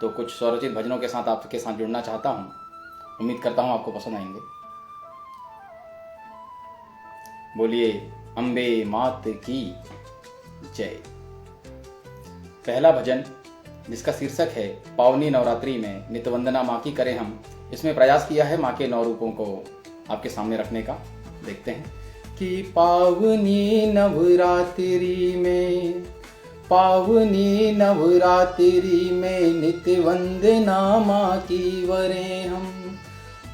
तो कुछ स्वरचित भजनों के साथ आपके साथ जुड़ना चाहता हूँ। उम्मीद करता हूँ आपको पसंद आएंगे। बोलिए अम्बे मात की जय। पहला भजन जिसका शीर्षक है पावनी नवरात्रि में नित्य वंदना माँ की करें हम, इसमें प्रयास किया है माँ के 9 रूपों को आपके सामने रखने का। देखते हैं कि पावनी नवरात्रि में, पावनी नवरात्रि में नित्य वंदना माँ की वरें हम।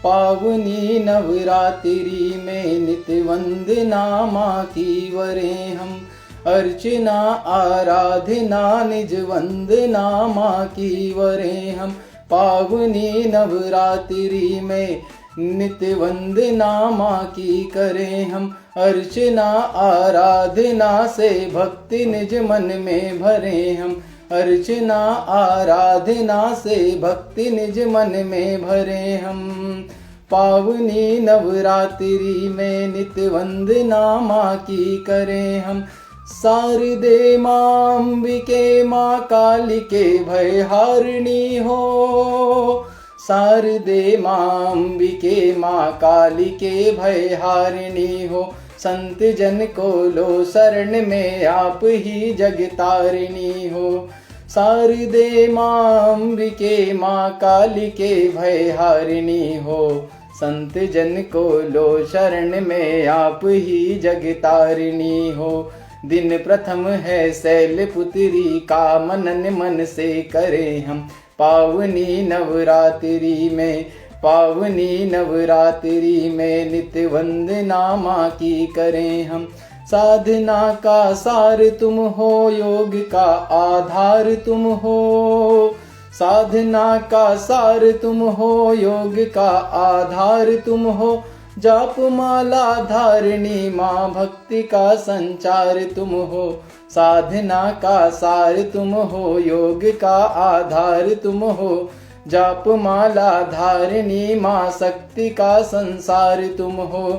पावनी नवरात्रि में नित्य वंदना माँ की वरें हम। अर्चना आराधना निज वंदना माँ की वरें हम। पावनी नवरात्रि में नित्य वंदना माँ की करें हम। अर्चना आराधना से भक्ति निज मन में भरें हम। अर्चना आराधना से भक्ति निज मन में भरें हम। पावनी नवरात्रि में नित्य वंदना माँ की करें हम। शारदे माँ अंबिके माँ कालिके भयहारिणी हो। शारदे माँ अंबिके माँ कालिके भयहारिणी हो। संत जन को लो शरण में आप ही जगतारिणी हो। शारदे माँ अंबिके माँ कालिके भयहारिणी हो। संत जन को लो शरण में आप ही जगतारिणी हो। दिन प्रथम है शैलपुत्री का मनन मन से करें हम। पावनी नवरात्रि में, पावनी नवरात्रि में नित्य वंदना माँ की करें हम। साधना का सार तुम हो, योग का आधार तुम हो। साधना का सार तुम हो, योग का आधार तुम हो। जाप माला धारिणी माँ भक्ति का संचार तुम हो। साधना का सार तुम हो, योग का आधार तुम हो। जाप माला धारिणी माँ शक्ति का संसार तुम हो।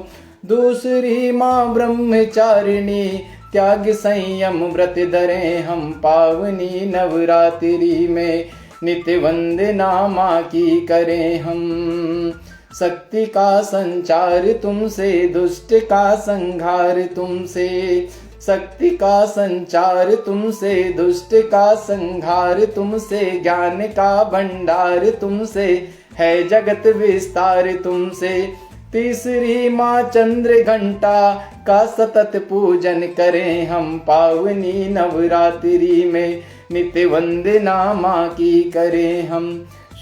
दूसरी माँ ब्रह्मचारिणी त्याग संयम व्रत धरें हम। पावनी नवरात्रि में नित्य वंदना माँ की करें हम। शक्ति का संचार तुमसे, दुष्ट का संहार तुमसे। शक्ति का संचार तुमसे, दुष्ट का संहार तुमसे। ज्ञान का भंडार तुमसे, है जगत विस्तार तुमसे। तीसरी माँ चंद्र घंटा का सतत पूजन करें हम। पावनी नवरात्रि में नित्य वंदना माँ की करें हम।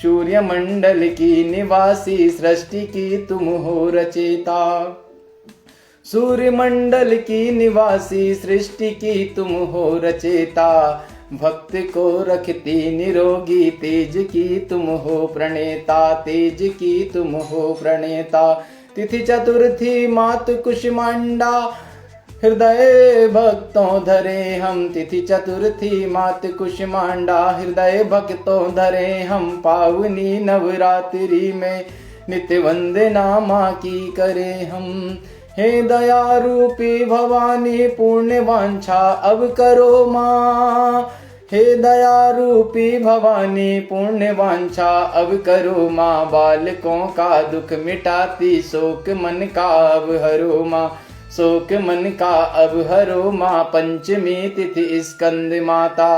सूर्य मंडल की निवासी सृष्टि की तुम हो रचयिता। सूर्य मंडल की निवासी सृष्टि की तुम हो रचयिता। भक्त को रखती निरोगी तेज की तुम हो प्रणेता। तेज की तुम हो प्रणेता। तिथि चतुर्थी मात कुष्मांडा हृदय भक्तों धरे हम। तिथि चतुर्थी मात कुष्मांडा हृदय भक्तों धरे हम। पावनी नवरात्रि में नित्य वंदना माँ की करें हम। हे दया रूपी भवानी पूर्ण वांछा अब करो माँ। हे दया रूपी भवानी पूर्ण वांछा अब करो माँ। बालकों का दुख मिटाती शोक मन का अब हरो माँ। शोक मन का अब हरो माँ। पंचमी तिथि स्कंद माता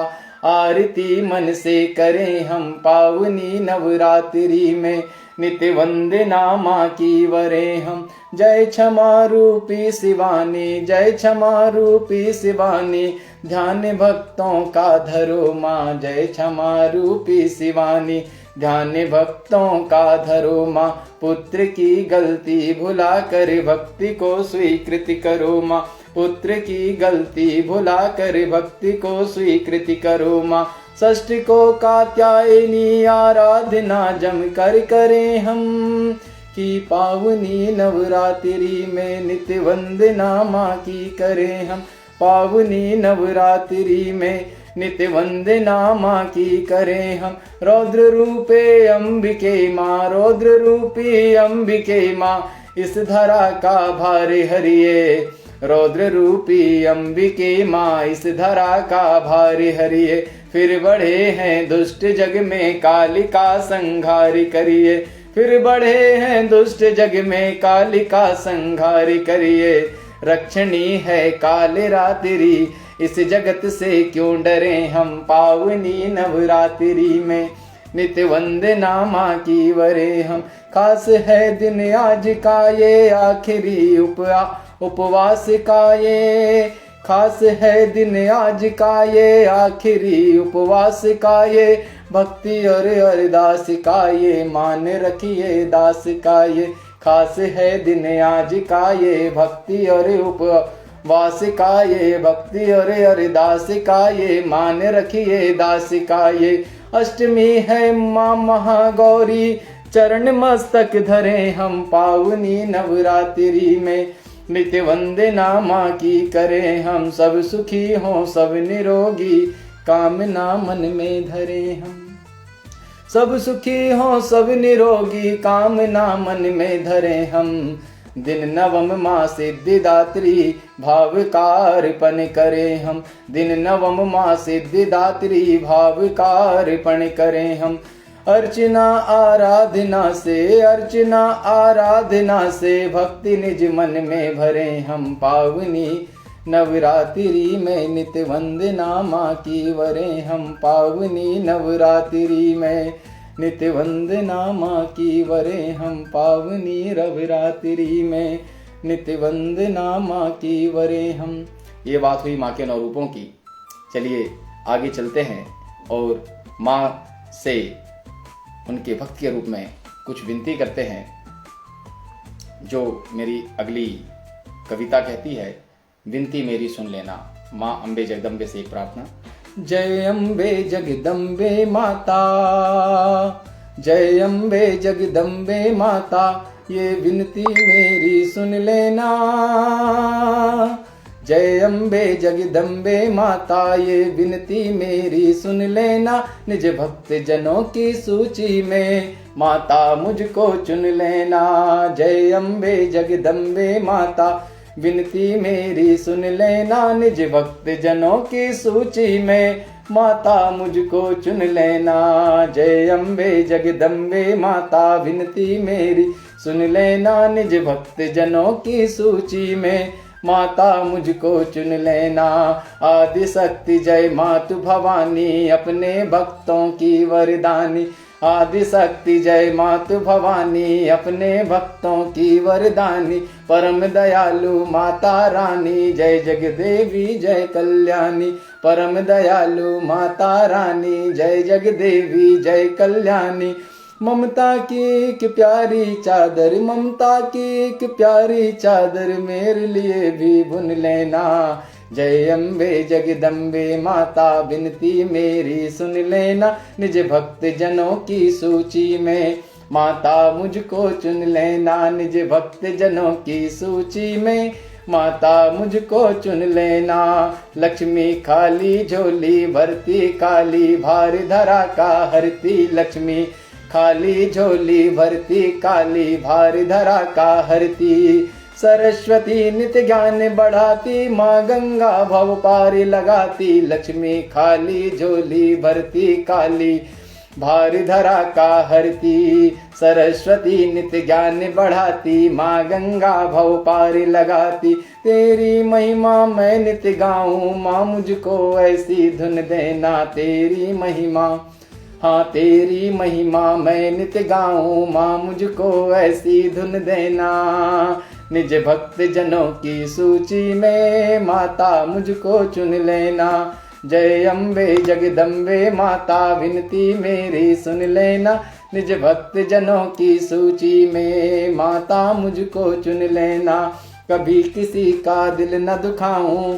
आरती मन से करें हम। पावनी नवरात्रि में नित्य वंदना माँ की वरें हम। जय क्षमा रूपी शिवानी, जय क्षमा रूपी शिवानी। ध्यान भक्तों का धरो माँ। जय क्षमा रूपी शिवानी। ध्यान भक्तों का धरो माँ। पुत्र की गलती भुला कर भक्ति को स्वीकृत करो माँ। पुत्र की गलती भुला कर भक्ति को स्वीकृत करो माँ। षष्ठ को कात्यायनी आराधना जम कर करें हम। कि पावनी नवरात्रि में नित्य वंदना माँ की करें हम। पावनी नवरात्रि में नित्य वंदना माँ की करें हम। रौद्र रूपे अंबिके माँ, रौद्र रूपी अंबिके माँ। इस धरा का भार हरिये, रौद्र रूपी अंबिके माँ इस धरा का भार हरिये। फिर बढ़े हैं दुष्ट जग में कालिका संहार करिए। फिर बढ़े हैं दुष्ट जग में कालिका संहार करिए। रक्षणी है काल रात्रि इस जगत से क्यों डरे हम, पावनी नवरात्रि में नित्य वंदना माँ की वरे हम। खास है दिन आज का ये आखिरी उपवास का ये, खास है दिन आज का ये आखिरी उपवास का ये। भक्ति और अरदास का ये मान रखिए दास का ये। खास है दिन आज का ये भक्ति और उपवास का ये। भक्ति और अरदास का ये मान रखिए दास का ये। अष्टमी है माँ महागौरी चरण मस्तक धरे हम, पावनी नवरात्रि में नित्य वंदना माँ की करें हम। सब सुखी हों सब निरोगी कामना मन में धरे हम। सब सुखी हों सब निरोगी कामना मन में धरे हम। दिन नवम माँ सिद्धिदात्री भाव का अर्पण करें हम। दिन नवम माँ सिद्धिदात्री भाव का अर्पण करें हम। अर्चना आराधना से, अर्चना आराधना से भक्ति निज मन में भरे हम। पावनी नवरात्रि में नित्य वंदना माँ की वरे हम। पावनी नवरात्रि में नित्य वंदना माँ की वरे हम। पावनी नवरात्रि में नित्य वंदना माँ की वरे हम। ये बात हुई माँ के 9 रूपों की। चलिए आगे चलते हैं और माँ से उनके भक्त के रूप में कुछ विनती करते हैं। जो मेरी अगली कविता कहती है, विनती मेरी सुन लेना। माँ अम्बे जगदम्बे से एक प्रार्थना। जय अम्बे जगदम्बे माता, जय अम्बे जगदम्बे माता, ये विनती मेरी सुन लेना। जय अम्बे जगदम्बे माता, ये विनती मेरी सुन लेना। निज भक्त जनों की सूची में माता मुझको चुन लेना। जय अम्बे जगदम्बे माता, विनती मेरी सुन लेना। निज भक्त जनों की सूची में माता मुझको चुन लेना। जय अम्बे जगदम्बे माता, विनती मेरी सुन लेना। निज भक्त जनों की सूची में माता मुझको चुन लेना। आदि शक्ति जय मातु भवानी, अपने भक्तों की वरदानी। आदि शक्ति जय मातु भवानी, अपने भक्तों की वरदानी। परम दयालु माता रानी, जय जगदेवी जय कल्याणी। परम दयालु माता रानी, जय जगदेवी जय कल्याणी। ममता की एक प्यारी चादर, ममता की एक प्यारी चादर मेरे लिए भी बुन लेना। जय अम्बे जगदम्बे माता, विनती मेरी सुन लेना। निज भक्त जनों की सूची में माता मुझको चुन लेना। निज भक्त जनों की सूची में माता मुझको चुन लेना। लक्ष्मी खाली झोली भरती काली, भार धरा का हरती। लक्ष्मी खाली झोली भरती काली, भार धरा का हरती। सरस्वती नित्य ज्ञान बढ़ाती, माँ गंगा भव पार लगाती। लक्ष्मी खाली झोली भरती काली, भार धरा का हरती। सरस्वती नित्य ज्ञान बढ़ाती, माँ गंगा भव पार लगाती। तेरी महिमा मैं नित्य गाऊं, माँ मुझको ऐसी धुन देना। तेरी महिमा, हाँ तेरी महिमा मैं नित्य गाऊं, माँ मुझको ऐसी धुन देना। निज भक्त जनों की सूची में माता मुझको चुन लेना। जय अम्बे जगदम्बे माता, विनती मेरी सुन लेना। निज भक्त जनों की सूची में माता मुझको चुन लेना। कभी किसी का दिल न दुखाऊं,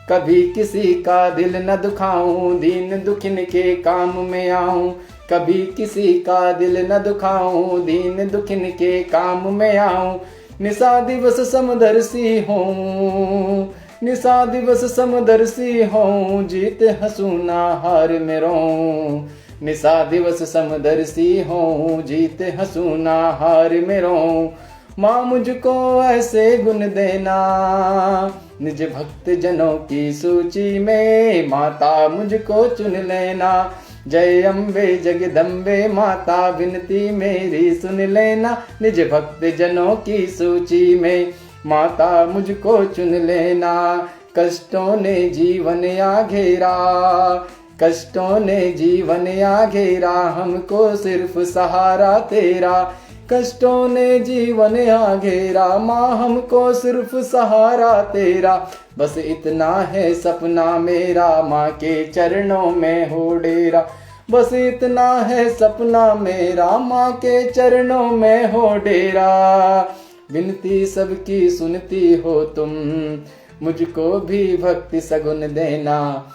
कभी किसी का दिल न दुखाऊं, दीन दुखिन के काम में आऊं। कभी किसी का दिल न दुखाऊं, दीन दुखिन के काम में आऊं। निशा दिवस समदर्शी हूँ, निशा दिवस समदर्शी हूँ, जीत हंसूना हार में रोऊं। निशा दिवस समदर्शी हूँ, जीत हंसूना हार में रोऊं। माँ मुझको ऐसे गुण देना, निज भक्त जनों की सूची में माता मुझको चुन लेना। जय अम्बे जगदम्बे माता विनती मेरी सुन लेना, निज भक्त जनों की सूची में माता मुझको चुन लेना। कष्टों ने जीवन आ घेरा, कष्टों ने जीवन आ घेरा, हमको सिर्फ सहारा तेरा। कष्टों ने जीवन आ घेरा, माँ हमको सिर्फ सहारा तेरा। बस इतना है सपना मेरा, माँ के चरणों में हो डेरा। बस इतना है सपना मेरा, माँ के चरणों में हो डेरा। विनती सबकी सुनती हो तुम, मुझको भी भक्ति सगुन देना।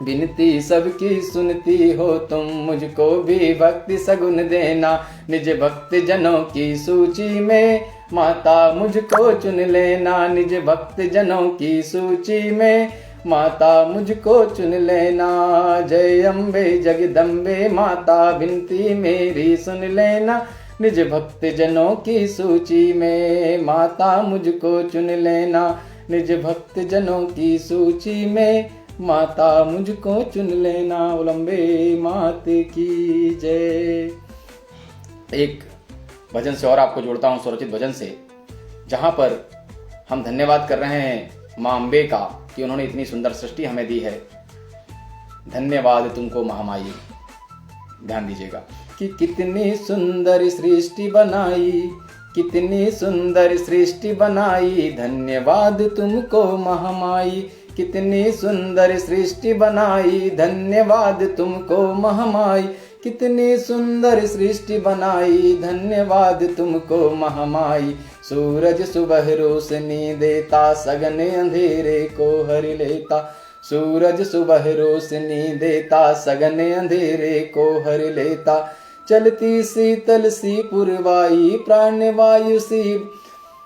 विनती सबकी सुनती हो तुम, मुझको भी भक्ति सगुन देना। निज भक्त जनों की सूची में माता मुझको चुन लेना, निज भक्त जनों की सूची में माता मुझको चुन लेना। जय अम्बे जगदम्बे माता विनती मेरी सुन लेना, निज भक्त जनों की सूची में माता मुझको चुन लेना। निज भक्त जनों की सूची में माता मुझको चुन लेना। अम्बे मात की जय। एक भजन से और आपको जोड़ता हूँ, स्वरचित भजन से, जहाँ पर हम धन्यवाद कर रहे हैं माँ अम्बे का कि उन्होंने इतनी सुंदर सृष्टि हमें दी है। धन्यवाद तुमको महामाई। ध्यान दीजिएगा कि कितनी सुंदर सृष्टि बनाई, कितनी सुंदर सृष्टि बनाई, धन्यवाद तुमको महामाई। कितनी सुंदर सृष्टि बनाई, धन्यवाद तुमको महामाई। कितनी सुंदर सृष्टि बनाई, धन्यवाद तुमको महामाई। सूरज सुबह रोशनी देता, सगने अंधेरे को हर लेता। सूरज सुबह रोशनी देता, सगने अंधेरे को हर लेता। चलती शीतल सी पुरवाई, प्राणवायु सी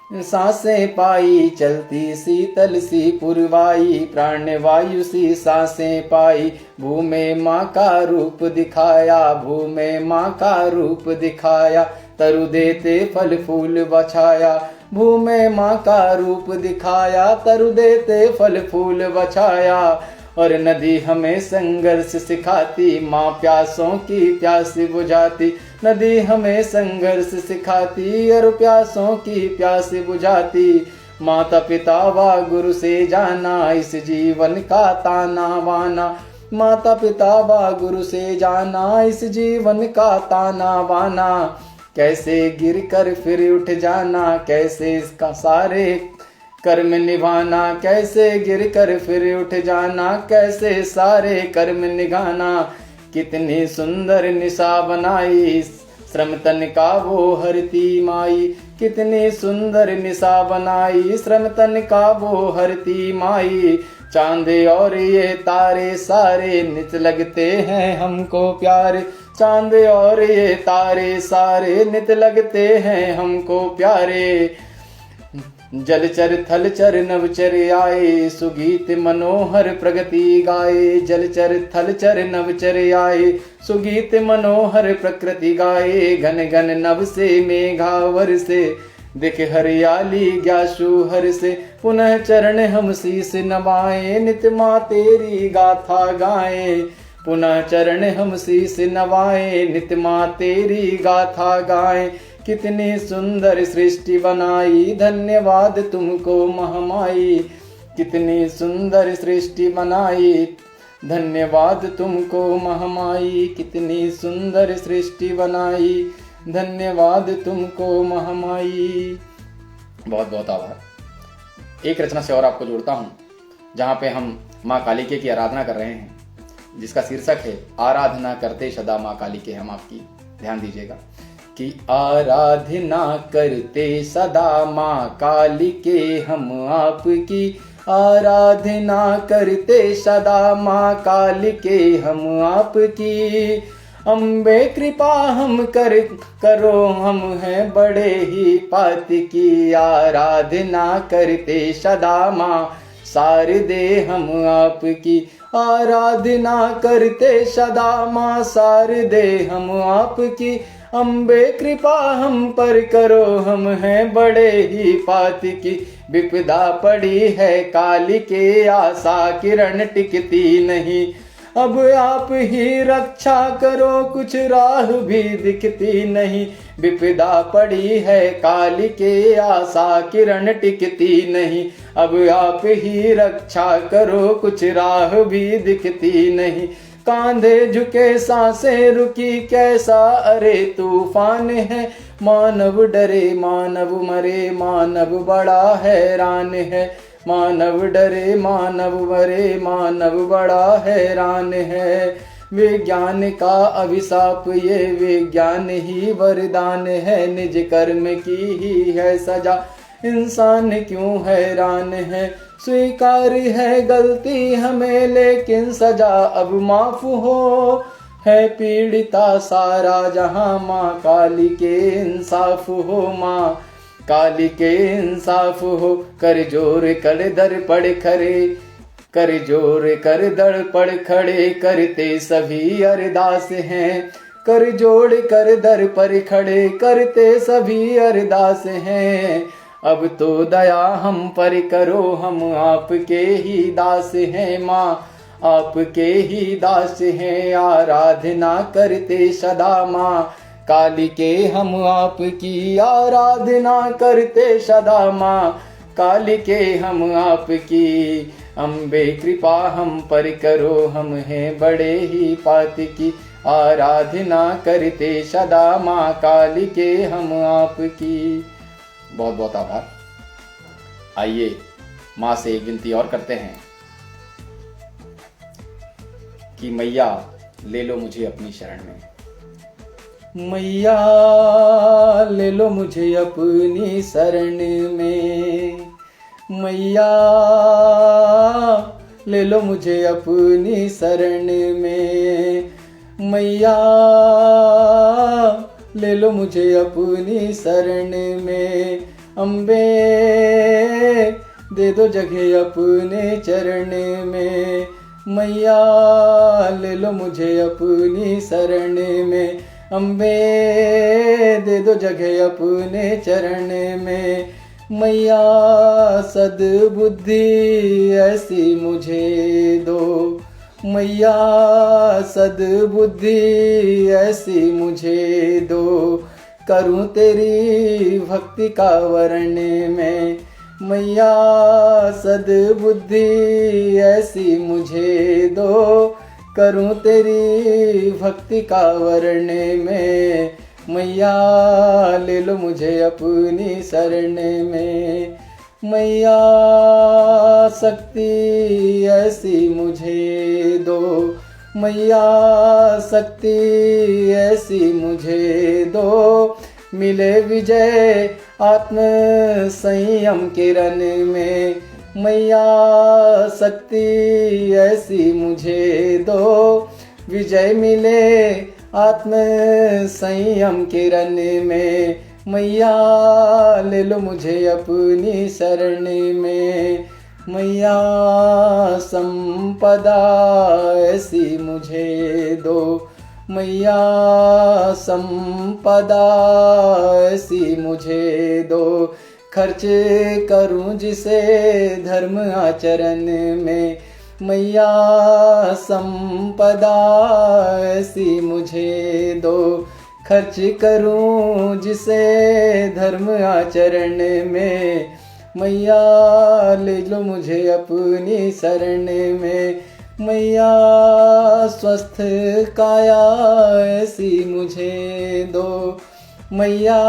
सांसें पाई। चलती शीतल सी पुरवाई, प्राणवायु सी सांसें पाई। भूमे माँ का रूप दिखाया, भूमे माँ का रूप दिखाया। तरु देते फल फूल बछाया, भूमे माँ का रूप दिखाया। तरु देते फल फूल बछाया। और नदी हमें संघर्ष सिखाती, माँ प्यासों की प्यास बुझाती। नदी हमें संघर्ष सिखाती और प्यासों की प्यास बुझाती। माता पिता व गुरु से जाना, इस जीवन का ताना बाना। माता पिता व गुरु से जाना, इस जीवन का ताना बाना। कैसे गिर कर फिर उठ जाना, कैसे इसका सारे कर्म निभाना। कैसे गिर कर फिर उठ जाना, कैसे सारे कर्म निभाना। कितनी सुंदर निशा बनाई, श्रम तन का वो हरती माई। कितनी सुंदर निशा बनाई, श्रम तन का वो हरती माई। चांद और ये तारे सारे नित लगते हैं हमको प्यारे। चांद और ये तारे सारे नित लगते हैं हमको प्यारे। जलचर थलचर नवचर आए, सुगीत मनोहर प्रगति गाए। जलचर थलचर नवचर आए, सुगीत मनोहर प्रकृति गाए। घन घन नभ से मेघावर से, दिख हरियाली ग्यासु हर से। पुनः चरण हम शीस नवाए, नित माँ तेरी गाथा गाए। पुनः चरण हम शीस नवाए, नित माँ तेरी गाथा गाए। कितनी सुंदर सृष्टि बनाई, धन्यवाद तुमको महामाई। कितनी सुंदर सृष्टि बनाई, धन्यवाद तुमको महामाई। कितनी सुंदर सृष्टि बनाई, धन्यवाद तुमको महामाई। बहुत बहुत आभार। एक रचना से और आपको जोड़ता हूँ, जहाँ पे हम माँ कालिके की आराधना कर रहे हैं, जिसका शीर्षक है आराधना करते सदा माँ कालिके हम आपकी। ध्यान दीजिएगा कि आराधना करते सदा माँ कालिके हम आपकी। आराधना करते सदा माँ कालिके हम आपकी। अम्बे कृपा हम करो, हम हैं बड़े ही पात की। आराधना करते सदा माँ शारदे हम आपकी। आराधना करते सदा माँ शारदे हम आपकी। अम्बे कृपा हम पर करो, हम हैं बड़े ही पात की। विपदा पड़ी है काली के, आशा किरण टिकती नहीं। अब आप ही रक्षा करो, कुछ राह भी दिखती नहीं। विपदा पड़ी है काली के, आशा किरण टिकती नहीं। अब आप ही रक्षा करो, कुछ राह भी दिखती नहीं। कांधे झुके सांसें रुकी, कैसा अरे तूफान है। मानव डरे मानव मरे, मानव बड़ा हैरान है। मानव डरे मानव मरे, मानव बड़ा हैरान है। विज्ञान का अभिशाप ये विज्ञान ही वरदान है। निज कर्म की ही है सजा, इंसान क्यों हैरान है। स्वीकार है गलती हमें, लेकिन सजा अब माफ हो। है पीड़िता सारा जहां, माँ काली के इंसाफ हो। माँ काली के इंसाफ हो। कर जोर कर दर पड़ खड़े, कर जोर कर दर पड़ खड़े, करते सभी अरदास हैं। कर जोड़ कर दर पर खड़े, करते सभी अरदास हैं। अब तो दया हम पर करो, हम आपके ही दास हैं। माँ आपके ही दास हैं, आराधना करते सदा। माँ काली के हम आपकी आराधना करते सदा। माँ काली के हम आपकी, अम्बे कृपा हम पर करो, हम हैं बड़े ही पाति की, आराधना करते सदा। माँ काली के हम आपकी। बहुत बहुत आभार। आइए माँ से एक विनती और करते हैं कि मैया ले लो मुझे अपनी शरण में। मैया ले लो मुझे अपनी शरण में। मैया ले लो मुझे अपनी शरण में। मैया ले लो मुझे अपनी शरण में। अम्बे दे दो जगह अपने चरण में। मैया ले लो मुझे अपनी शरण में। अम्बे दे दो जगह अपने चरण में। मैया सद्बुद्धि ऐसी मुझे दो। मैया सद्बुद्धि ऐसी मुझे दो। करूं तेरी भक्ति का वर्ण में। मैया सद्बुद्धि ऐसी मुझे दो। करूं तेरी भक्ति का वर्ण में। मैया ले लो मुझे अपनी शरण में। मैया शक्ति ऐसी मुझे दो। मैया शक्ति ऐसी मुझे दो। मिले विजय आत्म संयम किरण में। मैया शक्ति ऐसी मुझे दो। विजय मिले आत्म संयम किरण में। मैया ले लो मुझे अपनी शरण में। मैया संपदा ऐसी मुझे दो। मैया संपदा ऐसी मुझे दो। खर्च करूं जिसे धर्म आचरण में। मैया संपदा ऐसी मुझे दो। खर्च करूं जिसे धर्म आचरण में। मैया ले लो मुझे अपनी शरण में। मैया स्वस्थ काया ऐसी मुझे दो। मैया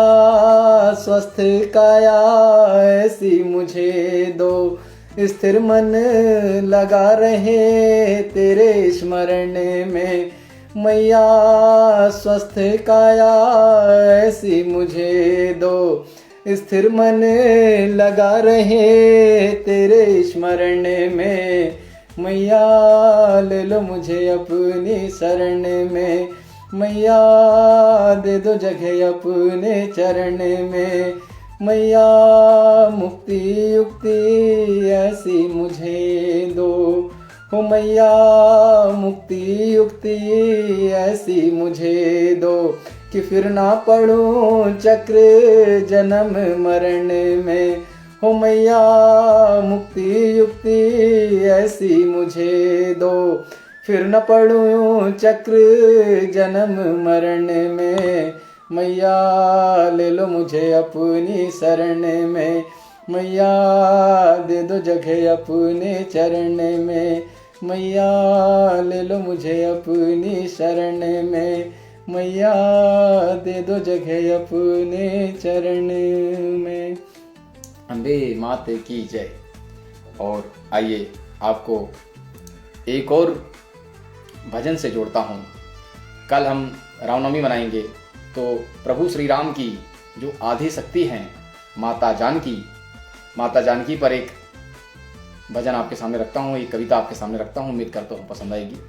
स्वस्थ काया ऐसी मुझे दो। स्थिर मन लगा रहे तेरे स्मरण में। मैया स्वस्थ काया ऐसी मुझे दो। स्थिर मन लगा रहे तेरे स्मरण में। मैया ले लो मुझे अपनी शरण में। मैया दे दो जगह अपने चरण में। मैया मुक्ति युक्ति ऐसी मुझे दो। हो मैया मुक्ति युक्ति ऐसी मुझे दो। कि फिर ना पड़ूं चक्र जन्म मरण में। हो मैया मुक्ति युक्ति ऐसी मुझे दो, फिर न पड़ूं चक्र जन्म मरण में। मैया ले लो मुझे अपनी शरण में, मैया दे दो जगह अपने चरण में। मैया ले लो मुझे अपनी शरण में, मैया दे दो जगह अपने चरण में। अम्बे मात की जय। और आइए आपको एक और भजन से जोड़ता हूँ। कल हम रामनवमी मनाएंगे, तो प्रभु श्री राम की जो आधी शक्ति हैं माता जानकी पर एक भजन आपके सामने रखता हूँ, एक कविता आपके सामने रखता हूँ। उम्मीद करता हूँ पसंद आएगी।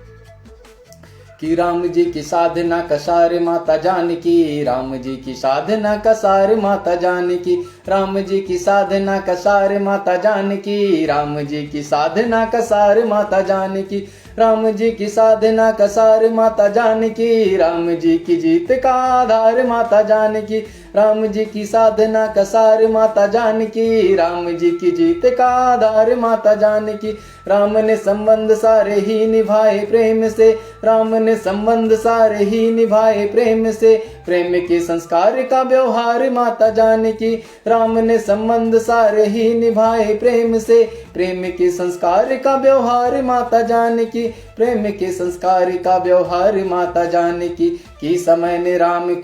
कि राम जी की साधना का सार माता जानकी, राम जी की साधना का सार माता जानकी, राम जी की साधना का सार माता जानकी, राम जी की साधना का सार माता जानकी, राम जी की साधना का सार माता जानकी, राम जी की जीत का आधार माता जानकी, राम जी की साधना का सार माता जानकी, राम जी की जीत का आधार माता जानकी। राम ने संबंध सारे ही निभाए प्रेम से, राम ने संबंध सारे ही निभाए प्रेम से, प्रेम के संस्कार का व्यवहार माता जानकी, राम ने संबंध सारे ही निभाए प्रेम से, प्रेम के संस्कार का व्यवहार माता जानकी, प्रेम के संस्कार का व्यवहार माता जानकी। कि समय ने राम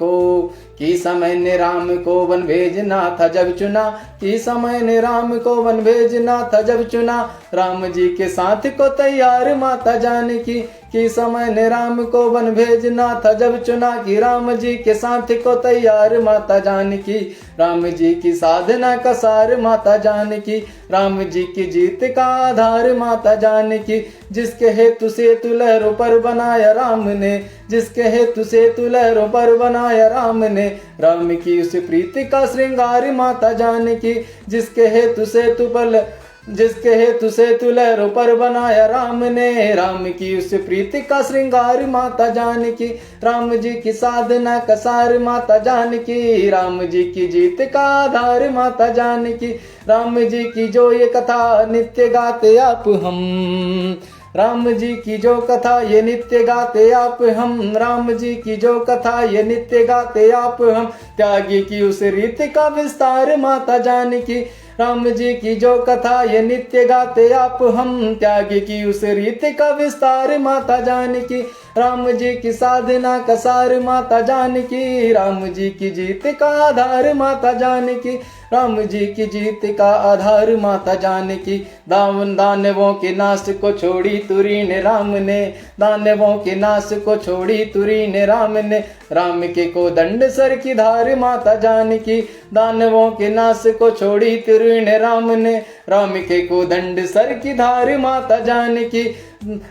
को वन भेजना था जब चुना, कि समय ने राम को वन भेजना था जब चुना, राम जी के साथ को तैयार माता जानकी, कि समय ने राम को वन भेजना था जब चुना, कि राम जी के साथ को तैयार माता जानकी, राम जी की साधना का सार माता जानकी, राम जी की जीत का आधार माता जानकी। जिसके हेतु से तू लहरों पर बनाया राम ने, जिसके हेतु से तू लहरों पर बनाया राम ने, राम की उस प्रीति का श्रृंगार माता जानकी, जिसके हेतु से तू लहरों पर बनाया राम ने, राम की उस प्रीति का श्रृंगार माता जानकी, राम जी की साधना का सार माता जानकी, राम जी की जीत का आधार माता जानकी। राम जी की जो ये कथा नित्य गाते आप हम, राम जी की जो कथा ये नित्य गाते आप हम, राम जी की जो कथा ये नित्य गाते आप हम, त्यागी की उस रीति का विस्तार माता जानकी, राम जी की जो कथा ये नित्य गाते आप हम, त्यागी की उस रीति का विस्तार माता जानकी, राम जी की साधना का सार माता जानकी, राम जी की जीत का आधार माता जानकी, राम जी की जीत का आधार माता जानकी। दानवों के नाश को छोड़ी तुरी ने राम ने, दानवों के नाश को छोड़ी तुरी ने राम ने, राम के को दंड सर की धार माता जानकी, दानवों के नाश को छोड़ी तुरी ने राम ने, राम के को दंड सर की धार माता जानकी,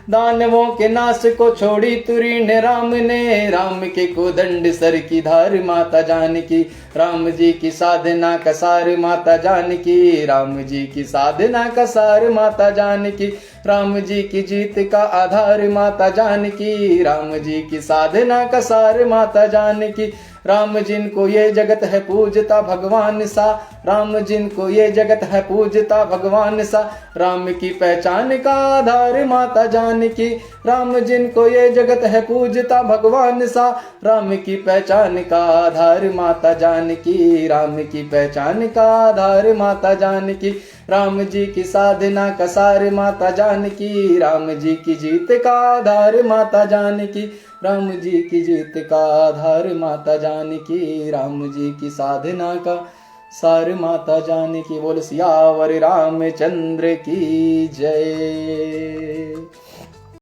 दानवों के नाश को छोड़ी तुरी ने राम ने, राम के को दंड सर की धार माता जानकी, राम जी की साधना का सार माता जानकी, राम जी की साधना का सार माता जानकी, राम जी की जीत का आधार माता जानकी, राम जी की साधना का सार माता जानकी। राम जिनको ये जगत है पूजता भगवान सा, राम जिनको ये जगत है पूजता भगवान सा, राम की पहचान का आधार माता जानकी, राम जिनको ये जगत है पूजता भगवान सा, राम की पहचान का आधार माता जानकी, राम की पहचान का आधार माता जानकी, राम जी की साधना का सार माता जानकी, राम जी की जीत का आधार माता जानकी, राम जी की जीत का आधार माता जानकी, राम जी की साधना का सार माता जानकी। बोल सियावर रामचंद्र की जय।